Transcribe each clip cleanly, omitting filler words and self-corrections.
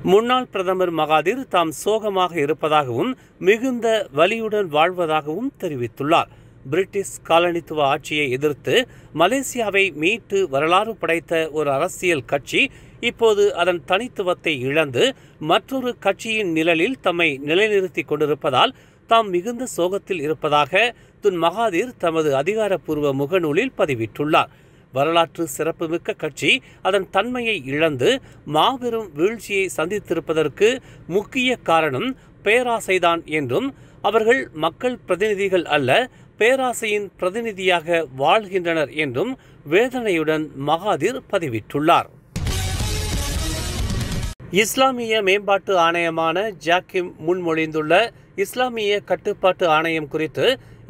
முன்னாள் பிரதமர் மகாதிர் தாம் சோகமாக இருப்பதாகவும் மிகுந்த வலியுடன் வாழ்வதாகவும் தெரிவித்துள்ளார். பிரிட்டிஷ் காலனித்துவ ஆட்சியை எதிர்த்து மலேசியாவை மீட்டு வரலாறு படைத்த ஒரு அரசியல் கட்சி இப்போது அதன் தனித்துவத்தை இழந்து மற்றொரு கட்சியின் நிழலில் தம்மை நிலைநிறுத்திக் கொண்டிருப்பதால் தாம் மிகுந்த சோகத்தில் இருப்பதாக துன் மகாதிர் தமது அதிகாரப்பூர்வ முகநூலில் பதிவிட்டுள்ளார். வரலாற்று சிறப்புமிக்க கட்சி அதன் தன்மையை இழந்து மாபெரும் வீழ்ச்சியை சந்தித்திருப்பதற்கு முக்கிய காரணம் பேராசைதான் என்றும் அவர்கள் மக்கள் பிரதிநிதிகள் அல்ல, பேராசையின் பிரதிநிதியாக வாழ்கின்றனர் என்றும் வேதனையுடன் மகாதிர் பதிவிட்டுள்ளார். இஸ்லாமிய மேம்பாட்டு ஆணையமான ஜாக்கிம் முன்மொழிந்துள்ள இஸ்லாமிய கட்டுப்பாட்டு ஆணையம் குறித்து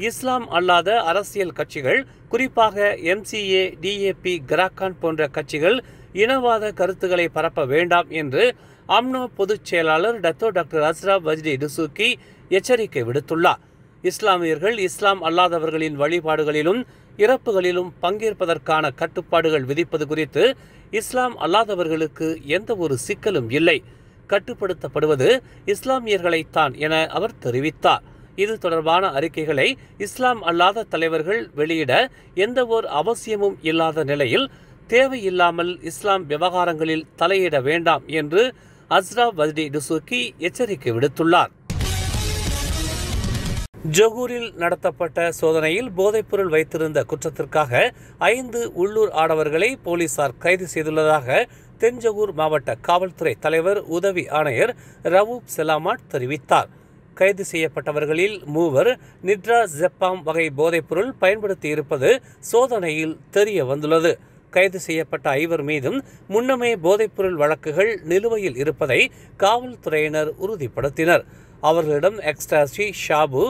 இஸ்லாம் அல்லாத அரசியல் கட்சிகள், குறிப்பாக MCA, DAP, கிராக்கான் போன்ற கட்சிகள் இனவாத கருத்துக்களை பரப்ப வேண்டாம் என்று அம்னோ பொதுச் செயலாளர் டாக்டர் அஸ்ராப் வஜ்டி டுசூக்கி எச்சரிக்கை விடுத்துள்ளார். இஸ்லாமியர்கள் இஸ்லாம் அல்லாதவர்களின் வழிபாடுகளிலும் இறப்புகளிலும் பங்கேற்பதற்கான கட்டுப்பாடுகள் விதிப்பது குறித்து இஸ்லாம் அல்லாதவர்களுக்கு எந்த ஒரு சிக்கலும் இல்லை, கட்டுப்படுத்தப்படுவது இஸ்லாமியர்களைத்தான் என அவர் தெரிவித்தார். இது தொடர்பான அறிக்கைகளை இஸ்லாம் அல்லாத தலைவர்கள் வெளியிட எந்த ஒரு அவசியமும் இல்லாத நிலையில் தேவையில்லாமல் இஸ்லாம் விவகாரங்களில் தலையிட வேண்டாம் என்று அஸ்ராப் வஜ்டி டுசூக்கி எச்சரிக்கை விடுத்துள்ளார். ஜொகூரில் நடத்தப்பட்ட சோதனையில் போதைப்பொருள் வைத்திருந்த குற்றத்திற்காக 5 உள்ளூர் ஆடவர்களை போலீசார் கைது செய்துள்ளதாக தென்ஜொகூர் மாவட்ட காவல்துறை தலைவர் உதவி ஆணையர் ரவூப் செலாமாட் தெரிவித்தார். கைது செய்யப்பட்டவர்களில் 3 நிட்ரா ஜெப்பாம் வகை போதைப்பொருள் பயன்படுத்தியிருப்பது சோதனையில் தெரிய வந்துள்ளது. கைது செய்யப்பட்ட 5 மீதும் முன்னமே போதைப்பொருள் வழக்குகள் நிலுவையில் இருப்பதை காவல்துறையினர் உறுதிப்படுத்தினர். அவர்களிடம் எக்ஸ்டாசி, ஷாபு,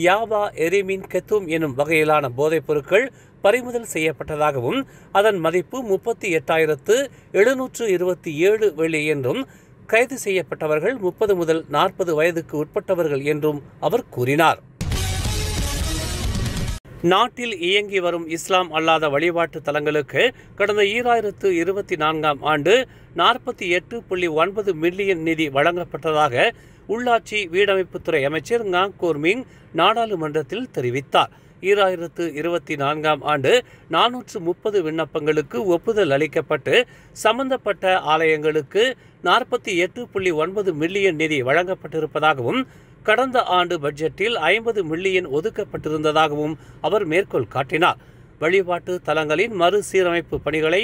யாபா, எரிமின், கெத்தும் எனும் வகையிலான போதைப் பொருட்கள் பறிமுதல் செய்யப்பட்டதாகவும் அதன் மதிப்பு 38,727 வெள்ளி என்றும் கைது செய்யப்பட்டவர்கள் 30 முதல் 40 வயதுக்கு உட்பட்டவர்கள் என்றும் அவர் கூறினார். நாட்டில் இயங்கி வரும் இஸ்லாம் அல்லாத வழிபாட்டு தலங்களுக்கு கடந்த 2024ஆம் ஆண்டு 48.9 மில்லியன் நிதி வழங்கப்பட்டதாக உள்ளாட்சி வீடமைப்புத்துறை அமைச்சர் ஞாங் கோர்மிங் நாடாளுமன்றத்தில் தெரிவித்தார். 2024ஆம் ஆண்டு 430 விண்ணப்பங்களுக்கு ஒப்புதல் அளிக்கப்பட்டு சம்பந்தப்பட்ட ஆலயங்களுக்கு 48.9 மில்லியன் நிதி வழங்கப்பட்டிருப்பதாகவும் கடந்த ஆண்டு பட்ஜெட்டில் 50 மில்லியன் ஒதுக்கப்பட்டிருந்ததாகவும் அவர் மேற்கோள் காட்டினார். வழிபாட்டு தலங்களின் மறுசீரமைப்பு பணிகளை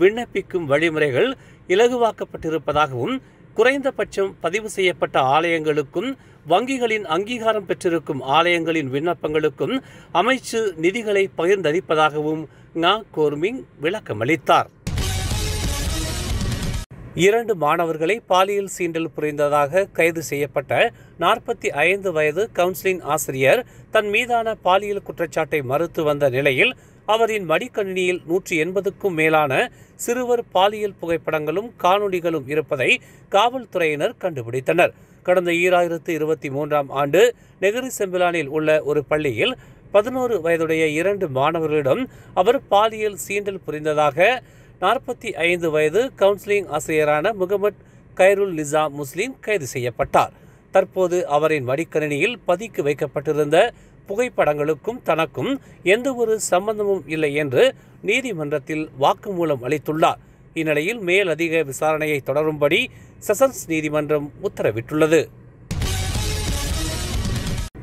விண்ணப்பிக்கும் வழிமுறைகள் இலகுவாக்கப்பட்டிருப்பதாகவும் குறைந்தபட்சம் பதிவு செய்யப்பட்ட ஆலயங்களுக்கும் வங்கிகளின் அங்கீகாரம் பெற்றிருக்கும் ஆலயங்களின் விண்ணப்பங்களுக்கும் அமைச்சு நிதிகளை பகிர்ந்தளிப்பதாகவும் ஞாங் கோர்மிங் விளக்கமளித்தார். 2 மாணவர்களை பாலியல் சீண்டல் புரிந்ததாக கைது செய்யப்பட்ட 45 வயது கவுன்சிலிங் ஆசிரியர் தன் மீதான பாலியல் குற்றச்சாட்டை மறுத்து வந்த நிலையில் அவரின் மடிக்கணினியில் 180க்கும் மேலான சிறுவர் பாலியல் புகைப்படங்களும் காணொளிகளும் இருப்பதை காவல்துறையினர் கண்டுபிடித்தனர். கடந்த 2023ஆம் ஆண்டு நெகிரி செம்பிலானில் உள்ள ஒரு பள்ளியில் 11 வயதுடைய 2 மாணவர்களிடம் அவர் பாலியல் சீண்டல் புரிந்ததாக 45 வயது கவுன்சிலிங் ஆசிரியரான முகமது கைருல் நிசா முஸ்லிம் கைது செய்யப்பட்டார். தற்போது அவரின் மடிக்கணினியில் பதுக்கி வைக்கப்பட்டிருந்த புகைப்படங்களுக்கும் தனக்கும் எந்த ஒரு சம்பந்தமும் இல்லை என்று நீதிமன்றத்தில் வாக்குமூலம் அளித்துள்ளார். இந்நிலையில் மேலதிக விசாரணையை தொடரும்படி செஷன்ஸ் நீதிமன்றம் உத்தரவிட்டுள்ளது.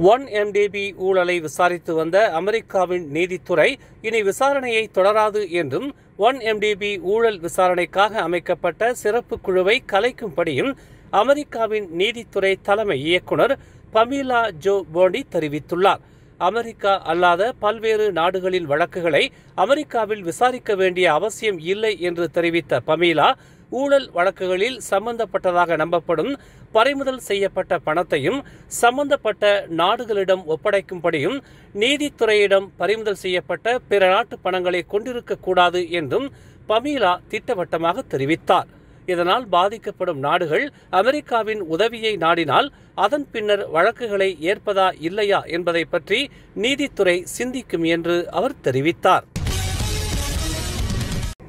1MDB ஊழலை விசாரித்து வந்த அமெரிக்காவின் நீதித்துறை இனி விசாரணையை தொடராது என்றும் 1MDB ஊழல் விசாரணைக்காக அமைக்கப்பட்ட சிறப்பு குழுவை கலைக்கும்படியும் அமெரிக்காவின் நீதித்துறை தலைமை இயக்குனர் பமீலா ஜோ போண்டி தெரிவித்துள்ளார். அமெரிக்கா அல்லாத பல்வேறு நாடுகளின் வழக்குகளை அமெரிக்காவில் விசாரிக்க வேண்டிய அவசியம் இல்லை என்று தெரிவித்த பமீலா, ஊழல் வழக்குகளில் சம்பந்தப்பட்டதாக நம்பப்படும் பறிமுதல் செய்யப்பட்ட பணத்தையும் சம்பந்தப்பட்ட நாடுகளிடம் ஒப்படைக்கும்படியும் நீதித்துறையிடம் பறிமுதல் செய்யப்பட்ட பிற நாட்டு பணங்களை கொண்டிருக்கக்கூடாது என்றும் பமீலா திட்டவட்டமாக தெரிவித்தார். இதனால் பாதிக்கப்படும் நாடுகள் அமெரிக்காவின் உதவியை நாடினால் அதன் பின்னர் வழக்குகளை ஏற்பதா இல்லையா என்பதை பற்றி நீதித்துறை சிந்திக்கும் என்று அவர் தெரிவித்தார்.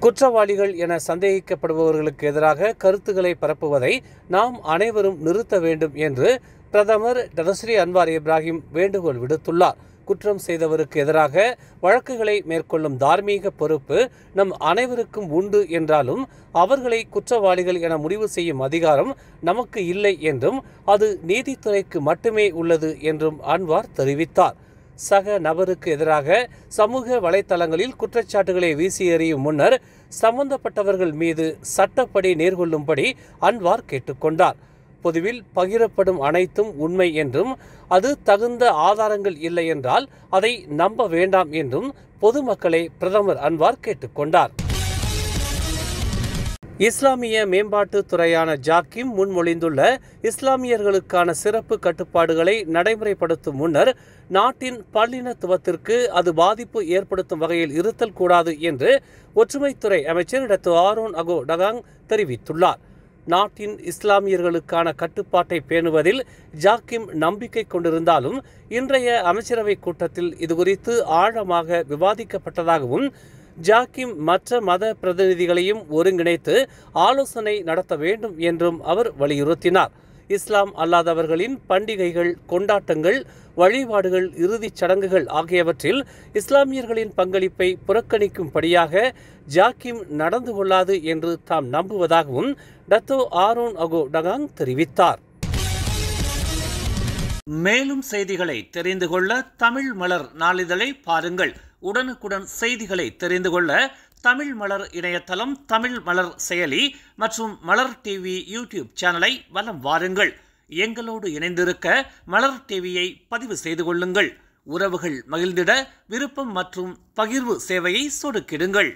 குற்றவாளிகள் என சந்தேகிக்கப்படுபவர்களுக்கு எதிராக கருத்துக்களை பரப்புவதை நாம் அனைவரும் நிறுத்த வேண்டும் என்று பிரதமர் டதஸ்ரீ அன்வார் இப்ராஹிம் வேண்டுகோள் விடுத்துள்ளார். குற்றம் செய்தவருக்கு எதிராக வழக்குகளை மேற்கொள்ளும் தார்மீக பொறுப்பு நம் அனைவருக்கும் உண்டு என்றாலும் அவர்களை குற்றவாளிகள் என முடிவு செய்யும் அதிகாரம் நமக்கு இல்லை என்றும் அது நீதித்துறைக்கு மட்டுமே உள்ளது என்றும் அன்வார் தெரிவித்தார். சக நபருக்கு எதிராக சமூக வலைத்தளங்களில் குற்றச்சாட்டுகளை வீசி எறியும் முன்னர் சம்பந்தப்பட்டவர்கள் மீது சட்டப்படி நேர்கொள்ளும்படி அன்வார் கேட்டுக்கொண்டார். பொதுவில் பகிரப்படும் அனைத்தும் உண்மை என்றும் அது தகுந்த ஆதாரங்கள் இல்லை என்றால் அதை நம்ப வேண்டாம் என்றும் பொதுமக்களை பிரதமர் அன்வார் கேட்டுக்கொண்டார். இஸ்லாமிய மேம்பாட்டு துறையான ஜாக்கிம் முன்மொழிந்துள்ள இஸ்லாமியர்களுக்கான சிறப்பு கட்டுப்பாடுகளை நடைமுறைப்படுத்தும் முன்னர் நாட்டின் பல்லினத்துவத்திற்கு அது பாதிப்பு ஏற்படுத்தும் வகையில் இருத்தல் கூடாது என்று ஒற்றுமைத்துறை அமைச்சர் டாக்டர் ஆரோன் அகோ டகாங் தெரிவித்துள்ளார். நாட்டின் இஸ்லாமியர்களுக்கான கட்டுப்பாட்டை பேணுவதில் ஜாக்கிம் நம்பிக்கை கொண்டிருந்தாலும் இன்றைய அமைச்சரவை கூட்டத்தில் இதுகுறித்து ஆழமாக விவாதிக்கப்பட்டதாகவும் ஜாக்கிம் மற்ற மத பிரதிநிதிகளையும் ஒருங்கிணைத்து ஆலோசனை நடத்த வேண்டும் என்றும் அவர் வலியுறுத்தினார். இஸ்லாம் அல்லாதவர்களின் பண்டிகைகள், கொண்டாட்டங்கள், வழிபாடுகள், இறுதிச் சடங்குகள் ஆகியவற்றில் இஸ்லாமியர்களின் பங்களிப்பை புறக்கணிக்கும்படியாக ஜாக்கிம் நடந்து கொள்ளாது என்று தாம் நம்புவதாகவும் டத்தோ ஆரோன் அகோ டகாங் தெரிவித்தார். மேலும் செய்திகளை தெரிந்து கொள்ள தமிழ் மலர் நாளிதழை பாருங்கள். உடனுக்குடன் செய்திகளை தெரிந்து கொள்ள தமிழ் மலர் இணையதளம், தமிழ் மலர் செயலி மற்றும் மலர் டிவி யூடியூப் சேனலை வலம் வாருங்கள். எங்களோடு இணைந்திருக்க மலர் டிவியை பதிவு செய்து கொள்ளுங்கள். உறவுகள் மகிழ்ந்திட விருப்பம் மற்றும் பகிர்வு சேவையை சொடுக்கிடுங்கள்.